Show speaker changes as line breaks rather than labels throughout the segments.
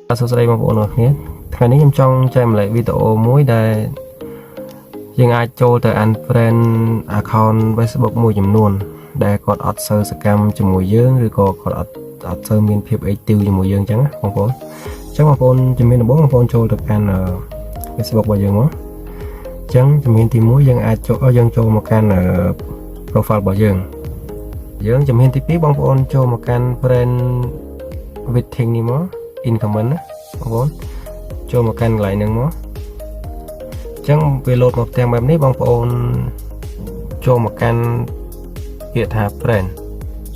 សួស្តីបងប្អូនទាំងគ្នាថ្ងៃនេះខ្ញុំចង់ចែករំលែកវីដេអូមួយដែលយើងអាចចូលទៅ unfriend account Facebook មួយចំនួនដែលគាត់អត់សូវសកម្មជាមួយយើងឬក៏គាត់អត់សូវមានភាព active ជាមួយយើងអញ្ចឹងណាបងប្អូនអញ្ចឹងបងប្អូនជំនាញដំបូងបងប្អូនចូលទៅកាន់ Facebook របស់យើងមកអញ្ចឹងជំនាញទី1យើងអាចចូលមកកាន់ profile របស់យើងជំនាញទី2បងប្អូនចូលមកកាន់ friend waiting នេះមក in comment ណាបងប្អូនចូលមកកាន់កន្លែងហ្នឹងមកអញ្ចឹងពេលលោតមកផ្ទាំងបែបនេះបងប្អូនចូលមកកាន់ពាក្យថា friend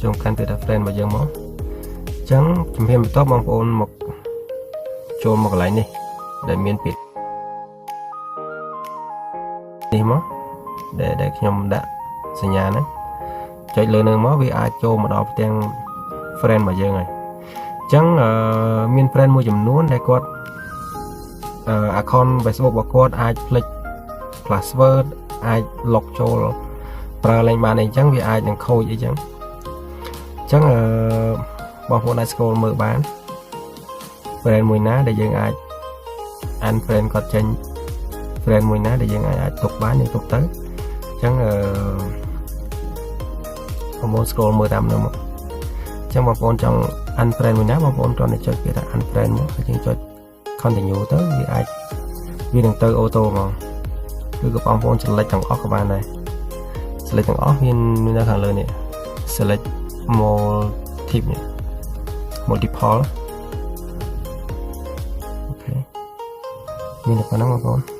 ចូលមកកាន់ពាក្យថា friend របស់យើងមកអញ្ចឹងជំរាបបន្តបងប្អូនមកចូលមកកន្លែងនេះដែលមានពាក្យនេះមកដែលខ្ញុំដាក់សញ្ញាហ្នឹងចុចលើនឹងមកវាអាចចូលមកដល់ផ្ទាំង friend របស់យើងហើយអញ្ចឹងមាន friend មួយចំនួនដែលគាត់account Facebook របស់គាត់អាចផ្លេច password អាច log ចូលប្រើលេងបានអីអញ្ចឹងវាអាចនឹងខូចអីចឹងអញ្ចឹងបងប្អូនអាច scroll មើលបាន friend មួយណាដែលយើងអាច unfriend គាត់ចេញ friend មួយណាដែលយើងអាចទុកបានយើងទុកទៅអញ្ចឹងបងប្អូន scroll មើលតាមនោះមកអញ្ចឹងបងប្អូនចង់ unfriend មួយណាបងប្អូនគ្រាន់តែចុចពាក្យថា unfriend មកហើយយើងចុច continue ទៅវានឹងទៅអូតូហ្មងគឺក៏បងប្អូន select ទាំងអស់ក៏បានដែរ select ទាំងអស់មាននៅខាងលើនេះ select multiple អូខេមានតែប៉ុណ្ណឹងបងប្អូន